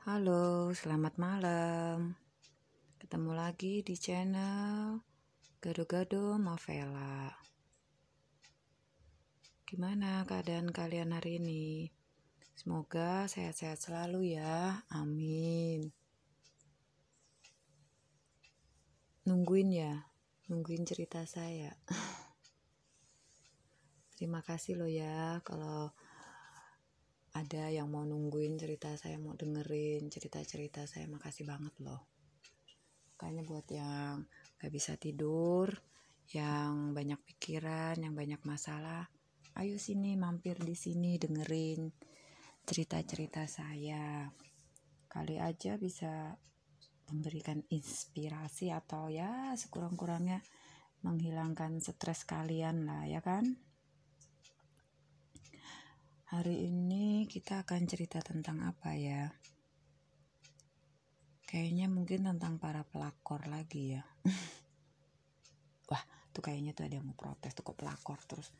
Halo, selamat malam. Ketemu lagi di channel Gado-Gado Novela. Gimana keadaan kalian hari ini? Semoga sehat-sehat selalu ya. Amin. Nungguin cerita saya. Terima kasih loh ya kalau ada yang mau nungguin cerita saya, mau dengerin cerita-cerita saya. Makasih banget loh. Makanya buat yang gak bisa tidur, yang banyak pikiran, yang banyak masalah, ayo sini mampir di sini dengerin cerita-cerita saya. Kali aja bisa memberikan inspirasi atau ya sekurang-kurangnya menghilangkan stres kalian lah ya kan. Hari ini kita akan cerita tentang apa ya? Kayaknya mungkin tentang para pelakor lagi ya. Wah, tuh kayaknya tuh ada yang mau protes tuh kok pelakor terus.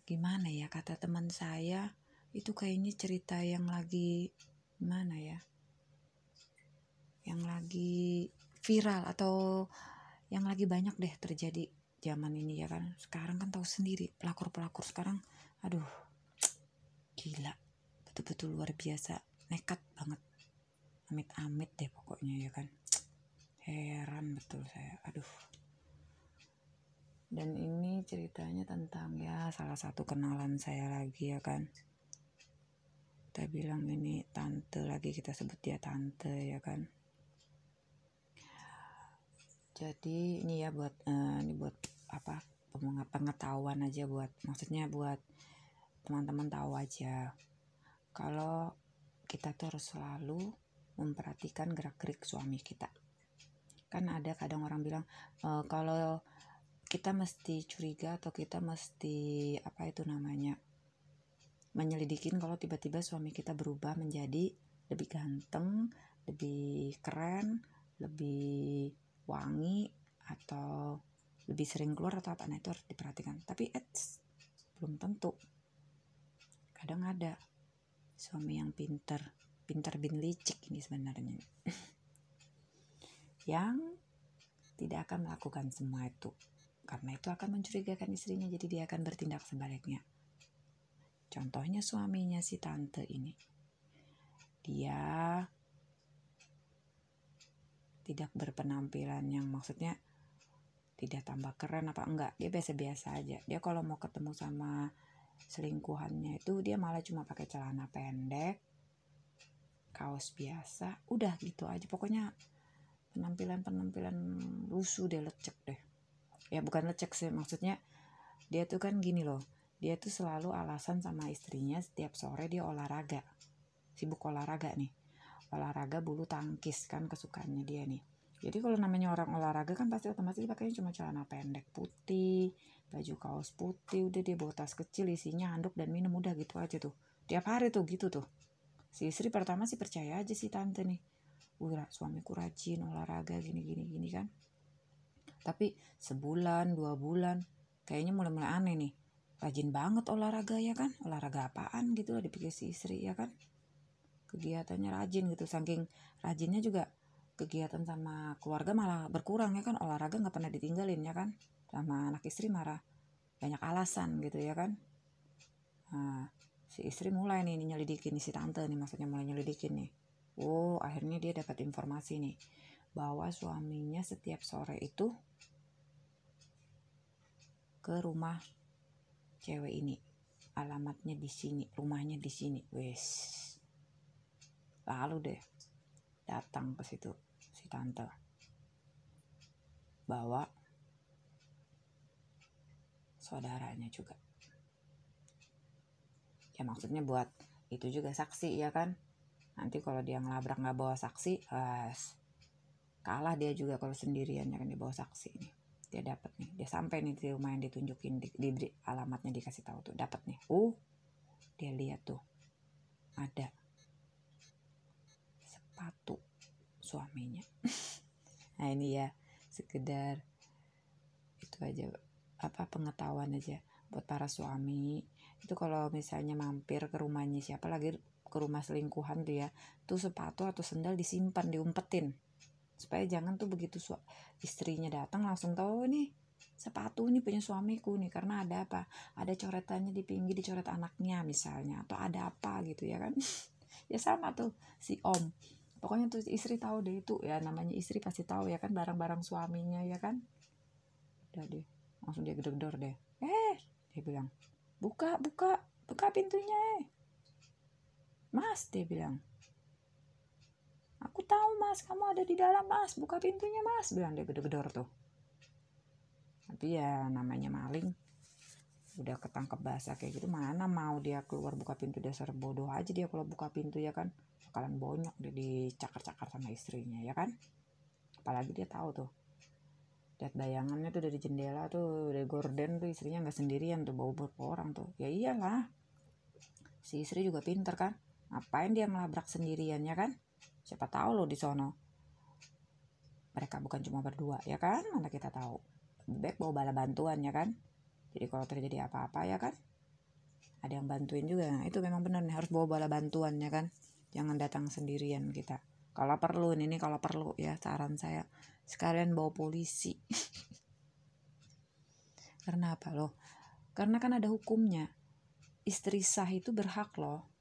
Gimana ya, kata teman saya itu kayaknya cerita yang lagi gimana ya, yang lagi viral atau yang lagi banyak deh terjadi zaman ini ya kan. Sekarang kan tahu sendiri pelakor-pelakor sekarang, aduh gila, betul-betul luar biasa, nekat banget, amit-amit deh pokoknya ya kan. Heran betul saya, aduh. Dan ini ceritanya tentang ya salah satu kenalan saya lagi ya kan. Kita bilang ini tante lagi, kita sebut dia tante ya kan. Jadi ini ya buat ini buat apa, pengetahuan aja, buat maksudnya buat teman-teman tahu aja kalau kita tuh harus selalu memperhatikan gerak-gerik suami kita. Kan ada kadang orang bilang kalau kita mesti curiga atau kita mesti apa itu namanya, menyelidikin kalau tiba-tiba suami kita berubah menjadi lebih ganteng, lebih keren, lebih wangi, atau lebih sering keluar atau apa. Nah itu harus diperhatikan. Tapi belum tentu. Kadang ada suami yang pinter bin licik ini sebenarnya yang tidak akan melakukan semua itu, karena itu akan mencurigakan istrinya, jadi dia akan bertindak sebaliknya. Contohnya suaminya si tante ini, dia tidak berpenampilan yang maksudnya tidak tambah keren apa enggak, dia biasa-biasa aja. Dia kalau mau ketemu sama selingkuhannya itu dia malah cuma pakai celana pendek, kaos biasa, udah gitu aja. Pokoknya penampilan lusuh deh, lecek deh. Ya bukan lecek sih, maksudnya dia tuh kan gini loh, dia tuh selalu alasan sama istrinya setiap sore dia olahraga, sibuk olahraga nih, olahraga bulu tangkis kan kesukaannya dia nih. Jadi kalau namanya orang olahraga kan pasti otomatis pakainya cuma celana pendek putih, baju kaos putih, udah dia bawa tas kecil isinya handuk dan minum, udah gitu aja tuh. Tiap hari tuh gitu tuh. Si istri pertama sih percaya aja si tante nih. Suamiku rajin olahraga gini kan. Tapi sebulan, 2 bulan kayaknya mulai aneh nih. Rajin banget olahraga ya kan. Olahraga apaan gitu lah dipikir si istri ya kan. Kegiatannya rajin gitu, saking rajinnya juga kegiatan sama keluarga malah berkurang ya kan. Olahraga nggak pernah ditinggalin ya kan, sama anak istri marah banyak alasan gitu ya kan. Nah, si istri mulai nih nyelidikin, si tante nih maksudnya mulai nyelidikin nih. Akhirnya dia dapat informasi nih bahwa suaminya setiap sore itu ke rumah cewek ini, alamatnya di sini, rumahnya di sini, wes. Lalu deh datang ke situ si tante, bawa saudaranya juga. Ya maksudnya buat itu juga saksi ya kan. Nanti kalau dia ngelabrak nggak bawa saksi, kalah dia juga kalau sendirian ya kan, dia bawa saksi nih. Dia dapat nih, dia sampai nih di rumah yang ditunjukin, diberi alamatnya, dikasih tahu tuh, dapat nih. Dia lihat tuh ada sepatu suaminya. Nah ini ya sekedar itu aja, apa, pengetahuan aja buat para suami itu. Kalau misalnya mampir ke rumahnya siapa lagi, ke rumah selingkuhan tuh ya, tuh sepatu atau sendal disimpan, diumpetin, supaya jangan tuh begitu istrinya datang langsung tahu nih sepatu ini punya suamiku nih, karena ada apa, ada coretannya di pinggir, dicoret anaknya misalnya, atau ada apa gitu ya kan. Ya sama tuh si om, pokoknya tuh istri tahu deh itu ya, namanya istri pasti tahu ya kan barang-barang suaminya ya kan. Udah deh langsung dia gedor-gedor deh, dia bilang buka pintunya mas, dia bilang aku tahu mas kamu ada di dalam mas, buka pintunya mas, bilang dia gedor-gedor tuh. Tapi ya namanya maling, udah ketangkep basah kayak gitu, mana mau dia keluar buka pintu, dasar bodoh aja dia kalau buka pintu ya kan, bakalan bonyok dia dicakar-cakar sama istrinya ya kan. Apalagi dia tahu tuh, lihat bayangannya tuh dari jendela tuh, dari gorden tuh istrinya nggak sendirian tuh, bawa beberapa orang tuh. Ya iyalah, si istri juga pinter kan, ngapain dia ngelabrak sendirian ya kan, siapa tahu loh di sono mereka bukan cuma berdua ya kan, mana kita tahu. Lebih baik bawa bala bantuan ya kan, jadi kalau terjadi apa-apa ya kan ada yang bantuin juga. Nah, itu memang benar nih, harus bawa bala bantuan ya kan, jangan datang sendirian kita. Kalau perlu ini kalau perlu ya, saran saya sekalian bawa polisi. Karena apa loh, karena kan ada hukumnya. Istri sah itu berhak loh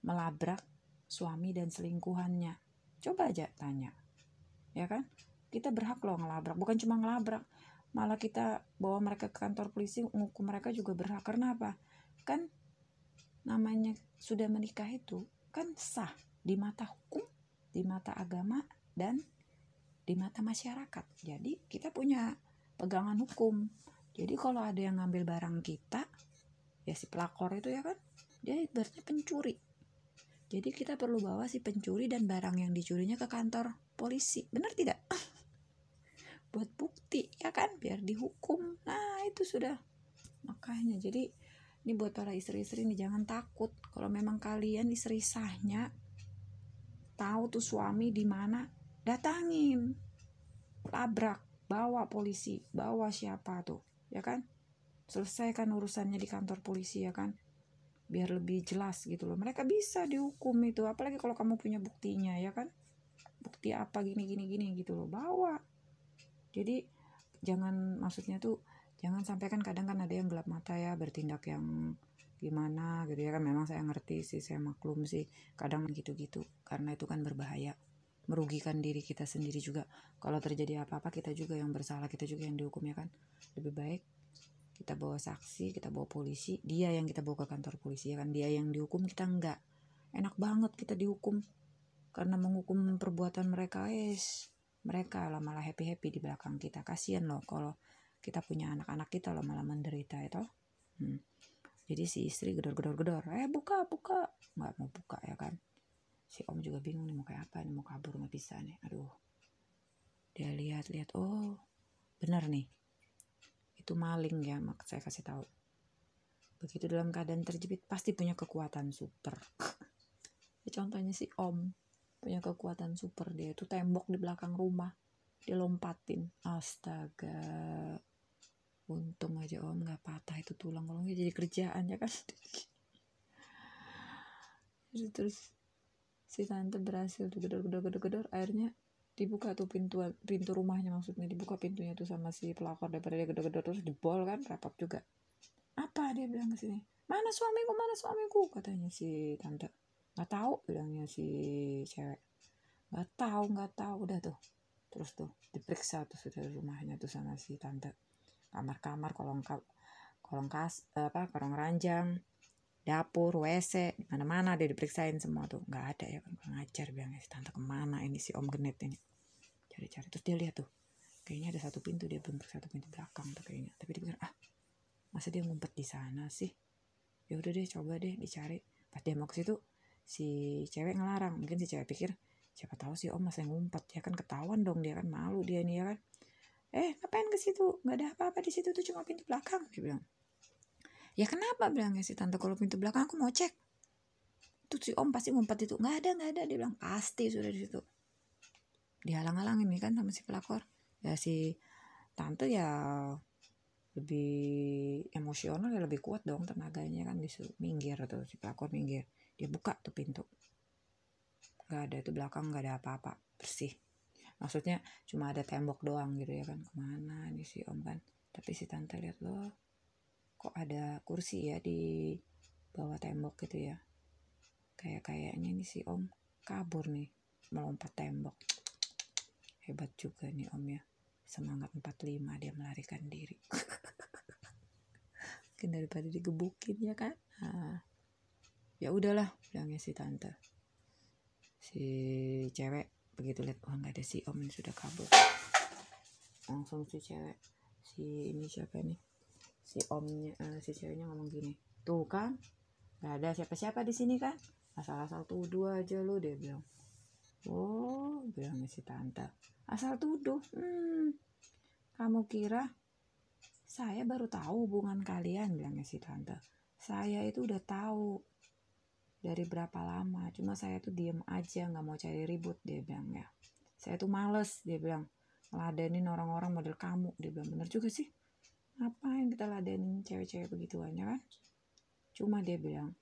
melabrak suami dan selingkuhannya. Coba aja tanya ya kan, kita berhak loh ngelabrak, bukan cuma ngelabrak, malah kita bawa mereka ke kantor polisi, ngukum mereka juga berhak. Karena apa, kan namanya sudah menikah itu kan sah di mata hukum, di mata agama, dan di mata masyarakat. Jadi kita punya pegangan hukum. Jadi kalau ada yang ngambil barang kita, ya si pelakor itu ya kan, dia ibaratnya pencuri. Jadi kita perlu bawa si pencuri dan barang yang dicurinya ke kantor polisi, benar tidak? Buat bukti ya kan, biar dihukum. Nah itu sudah, makanya jadi ini buat para istri-istri nih, jangan takut kalau memang kalian istri sahnya tahu tuh suami di mana, datangin, labrak, bawa polisi, bawa siapa tuh ya kan, selesaikan urusannya di kantor polisi ya kan, biar lebih jelas gitu loh, mereka bisa dihukum itu. Apalagi kalau kamu punya buktinya ya kan, bukti apa gini gitu loh, bawa. Jadi jangan, maksudnya tuh jangan sampai kan kadang kan ada yang gelap mata ya, bertindak yang gimana gitu ya kan. Memang saya ngerti sih, saya maklum sih kadang gitu-gitu, karena itu kan berbahaya, merugikan diri kita sendiri juga. Kalau terjadi apa-apa kita juga yang bersalah, kita juga yang dihukum ya kan. Lebih baik kita bawa saksi, kita bawa polisi, dia yang kita bawa ke kantor polisi ya kan, dia yang dihukum, kita enggak. Enak banget kita dihukum karena menghukum perbuatan mereka, mereka lah malah happy di belakang kita. Kasian loh kalau kita punya anak-anak, kita loh malah menderita itu. Jadi si istri gedor-gedor, buka, nggak mau buka ya kan. Si om juga bingung nih mau kayak apa nih, mau kabur nggak bisa nih, aduh. Dia lihat, oh benar nih, itu maling ya, maka saya kasih tahu. Begitu dalam keadaan terjepit pasti punya kekuatan super. Contohnya si om punya kekuatan super, dia itu tembok di belakang rumah dia lompatin, astaga, untung aja om nggak patah itu tulang, kalau nggak jadi kerjaan ya kan. Terus si tante berhasil tuh gedor, akhirnya dibuka tuh pintu rumahnya, maksudnya dibuka pintunya tuh sama si pelakor. Daripada dia gedor terus dibol kan, repot juga. Apa dia bilang ke sini, mana suamiku, katanya si tante. Nggak tahu, bilangnya si cewek. Nggak tahu, udah tuh. Terus tuh diperiksa tuh sudah rumahnya tuh sama si tante, kamar-kamar, kolong ranjang, dapur, WC, mana-mana dia diperiksain semua tuh, nggak ada ya kan. Ngajar, bilangnya si tante, kemana ini si om genet ini, cari-cari. Terus dia lihat tuh kayaknya ada satu pintu, dia belum satu pintu belakang tuh kayaknya. Tapi dia pikir, masa dia ngumpet di sana sih, ya udah deh coba deh dicari. Pas dia mau ke situ si cewek ngelarang. Mungkin si cewek pikir siapa tahu si om masih ngumpet ya kan, ketahuan dong dia kan, malu dia ini ya kan. Ngapain ke situ, nggak ada apa-apa di situ tuh, cuma pintu belakang, dia bilang. Ya kenapa, bilangnya si tante, kalau pintu belakang aku mau cek tuh si om pasti ngumpet itu. Nggak ada, dia bilang, pasti sudah di situ. Dihalang-halangin nih kan sama si pelakor. Ya si tante ya lebih emosional ya, lebih kuat dong tenaganya kan, disuruh minggir tuh si pelakor, minggir. Dia buka tuh pintu, nggak ada, itu belakang nggak ada apa-apa, bersih. Maksudnya cuma ada tembok doang gitu ya kan. Kemana nih si om kan. Tapi si tante lihat, loh kok ada kursi ya di bawah tembok gitu ya. Kayaknya nih si om kabur nih, melompat tembok. Hebat juga nih om ya, semangat 45 dia melarikan diri. Mungkin daripada digebukin ya kan. Nah, ya udahlah bilangnya si tante. Si cewek begitu lihat, oh nggak ada si om, ini sudah kabur. Langsung si cewek, si ini siapa nih, si omnya, si ceweknya ngomong gini, tuh kan nggak ada siapa-siapa di sini kan, asal-asal tuduh aja lu, dia bilang. Oh, bilangnya si tante, asal tuduh. Kamu kira saya baru tahu hubungan kalian, bilangnya si tante. Saya itu udah tahu dari berapa lama, cuma saya tuh diem aja, nggak mau cari ribut, dia bilang ya. Saya tuh males, dia bilang, ngeladenin orang-orang model kamu. Dia bilang, bener juga sih, ngapain kita ladenin cewek-cewek begituan ya kan. Cuma dia bilang,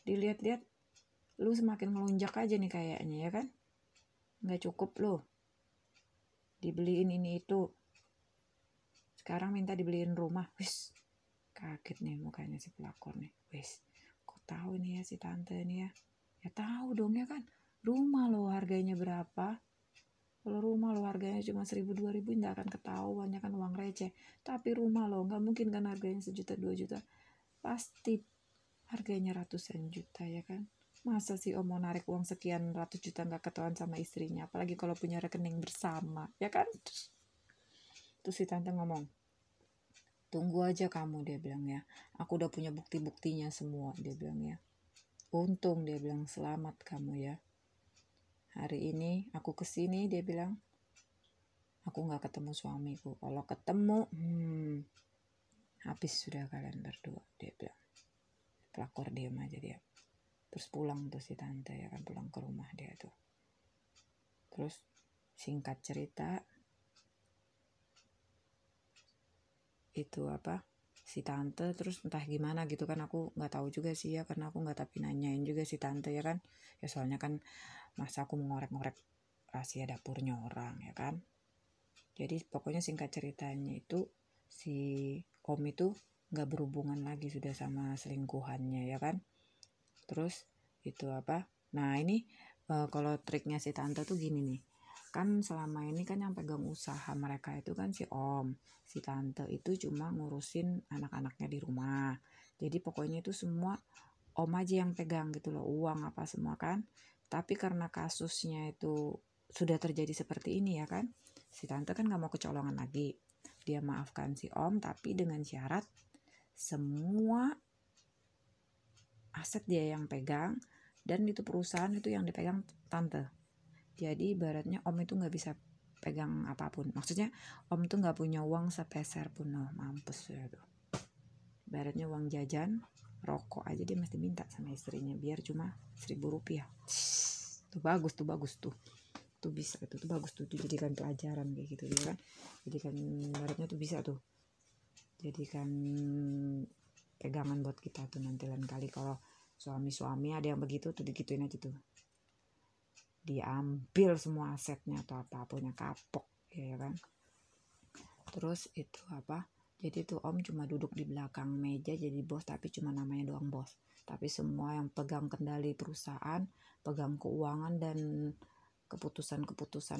dilihat-lihat lu semakin melunjak aja nih kayaknya ya kan. Nggak cukup lu dibeliin ini itu, sekarang minta dibeliin rumah. Wis, kaget nih mukanya si pelakor nih. Wis, kok tahu nih ya si tante nih ya. Ya tahu dong ya kan, rumah lo harganya berapa. Kalau rumah lo harganya cuma 1.000-2.000 nggak akan ketahuan ya kan, uang receh. Tapi rumah lo nggak mungkin kan harganya 1 juta 2 juta, pasti harganya ratusan juta ya kan. Masa sih om mau narik uang sekian ratus juta nggak ketahuan sama istrinya, apalagi kalau punya rekening bersama ya kan. Terus si tante ngomong, tunggu aja kamu, dia bilang ya, aku udah punya bukti-buktinya semua, dia bilang ya. Untung, dia bilang, selamat kamu ya. Hari ini aku kesini, dia bilang, aku gak ketemu suamiku. Kalau ketemu, habis sudah kalian berdua, dia bilang. Pelakor diam aja dia. Terus pulang tuh si tante ya kan, pulang ke rumah dia tuh. Terus singkat cerita, itu apa, si tante terus entah gimana gitu kan, aku nggak tahu juga sih ya, karena aku nggak tapi nanyain juga si tante ya kan, ya soalnya kan masa aku mengorek-ngorek rahasia dapurnya orang ya kan. Jadi pokoknya singkat ceritanya itu si om itu nggak berhubungan lagi sudah sama selingkuhannya ya kan. Terus itu apa, nah ini kalau triknya si tante tuh gini nih kan, selama ini kan yang pegang usaha mereka itu kan si om, si tante itu cuma ngurusin anak-anaknya di rumah. Jadi pokoknya itu semua om aja yang pegang gitu loh, uang apa semua kan. Tapi karena kasusnya itu sudah terjadi seperti ini ya kan, si tante kan gak mau kecolongan lagi. Dia maafkan si om, tapi dengan syarat semua aset dia yang pegang, dan itu perusahaan itu yang dipegang tante. Jadi ibaratnya om itu gak bisa pegang apapun. Maksudnya om tuh gak punya uang sepeser pun. Oh, mampus ya tuh. Ibaratnya uang jajan, rokok aja dia mesti minta sama istrinya, biar cuma 1.000 rupiah. Tuh bagus tuh. Tuh bisa tuh bagus tuh, dijadikan pelajaran kayak gitu ya kan. Jadikan ibaratnya tuh bisa tuh. Jadikan pegangan buat kita tuh nanti lain kali kalau suami-suami ada yang begitu tuh, digituin aja tuh. Diambil semua asetnya atau apapun, kapok ya kan. Terus itu apa, jadi tuh om cuma duduk di belakang meja jadi bos, tapi cuma namanya doang bos. Tapi semua yang pegang kendali perusahaan, pegang keuangan dan keputusan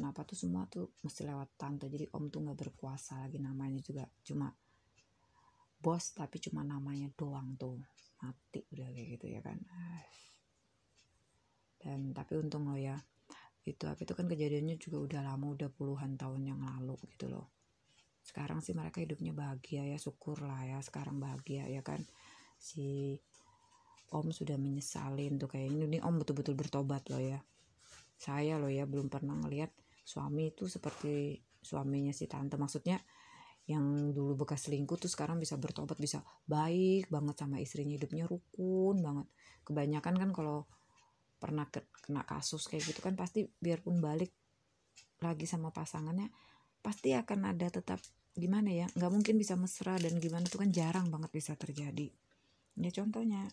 apa tuh semua tuh mesti lewat tante. Jadi om tuh gak berkuasa lagi, namanya juga cuma bos tapi cuma namanya doang tuh, mati udah kayak gitu ya kan. Dan tapi untung loh ya, itu kan kejadiannya juga udah lama, udah puluhan tahun yang lalu gitu loh. Sekarang sih mereka hidupnya bahagia ya, syukur lah ya sekarang bahagia ya kan. Si om sudah menyesalin tuh, kayak ini om betul-betul bertobat loh ya. Saya loh ya belum pernah ngelihat suami itu seperti suaminya si tante, maksudnya yang dulu bekas selingkuh tuh sekarang bisa bertobat, bisa baik banget sama istrinya, hidupnya rukun banget. Kebanyakan kan kalau pernah kena kasus kayak gitu kan, pasti biarpun balik lagi sama pasangannya pasti akan ada tetap gimana ya, nggak mungkin bisa mesra dan gimana tuh kan jarang banget bisa terjadi. Ya contohnya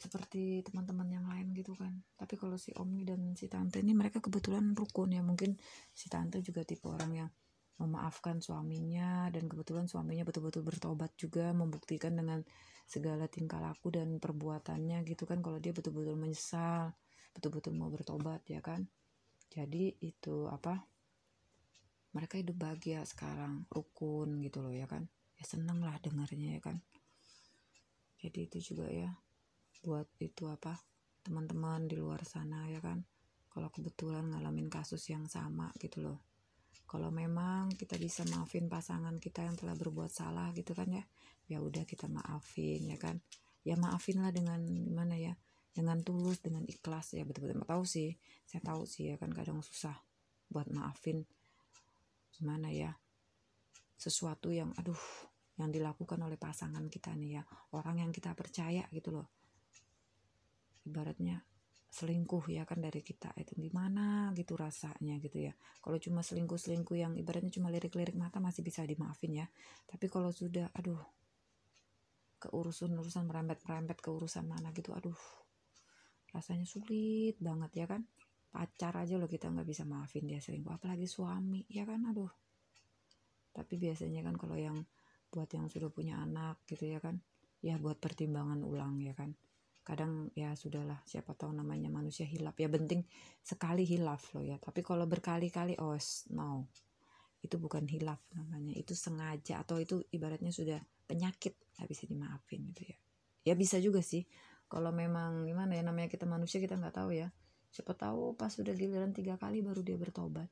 seperti teman-teman yang lain gitu kan. Tapi kalau si Omni dan si Tante ini mereka kebetulan rukun ya. Mungkin si Tante juga tipe orang yang memaafkan suaminya, dan kebetulan suaminya betul-betul bertobat juga, membuktikan dengan segala tingkah laku dan perbuatannya gitu kan, kalau dia betul-betul menyesal, betul-betul mau bertobat ya kan. Jadi itu apa, mereka hidup bahagia sekarang, rukun gitu loh ya kan. Ya seneng lah dengarnya ya kan. Jadi itu juga ya buat itu apa, teman-teman di luar sana ya kan, kalau kebetulan ngalamin kasus yang sama gitu loh, kalau memang kita bisa maafin pasangan kita yang telah berbuat salah gitu kan ya, ya udah kita maafin ya kan. Ya maafin lah dengan gimana ya, dengan tulus, dengan ikhlas ya, betul-betul tahu sih, saya tahu sih ya kan, kadang susah buat maafin gimana ya, sesuatu yang aduh yang dilakukan oleh pasangan kita nih ya, orang yang kita percaya gitu loh, ibaratnya selingkuh ya kan dari kita, itu gimana gitu rasanya gitu ya. Kalau cuma selingkuh yang ibaratnya cuma lirik-lirik mata masih bisa dimaafin ya, tapi kalau sudah aduh ke urusan merembet ke urusan mana gitu, aduh rasanya sulit banget ya kan. Pacar aja loh kita nggak bisa maafin dia selingkuh, apalagi suami ya kan, aduh. Tapi biasanya kan kalau yang buat yang sudah punya anak gitu ya kan, ya buat pertimbangan ulang ya kan. Kadang ya sudahlah, siapa tahu namanya manusia hilaf ya, penting sekali hilaf loh ya. Tapi kalau berkali-kali, oh no, itu bukan hilaf namanya, itu sengaja, atau itu ibaratnya sudah penyakit, nggak bisa dimaafin gitu ya. Ya bisa juga sih, kalau memang gimana ya, namanya kita manusia, kita nggak tahu ya, siapa tahu pas sudah giliran 3 kali baru dia bertobat.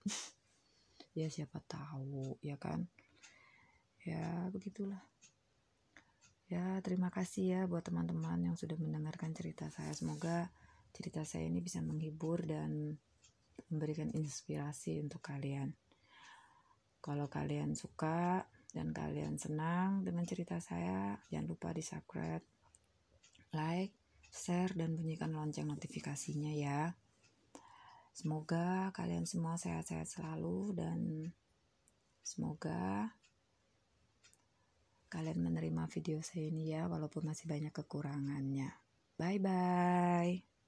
Ya siapa tahu ya kan. Ya begitulah. Ya, terima kasih ya buat teman-teman yang sudah mendengarkan cerita saya. Semoga cerita saya ini bisa menghibur dan memberikan inspirasi untuk kalian. Kalau kalian suka dan kalian senang dengan cerita saya, jangan lupa di-subscribe, like, share, dan bunyikan lonceng notifikasinya ya. Semoga kalian semua sehat-sehat selalu, dan semoga kalian menerima video saya ini ya, walaupun masih banyak kekurangannya. Bye-bye.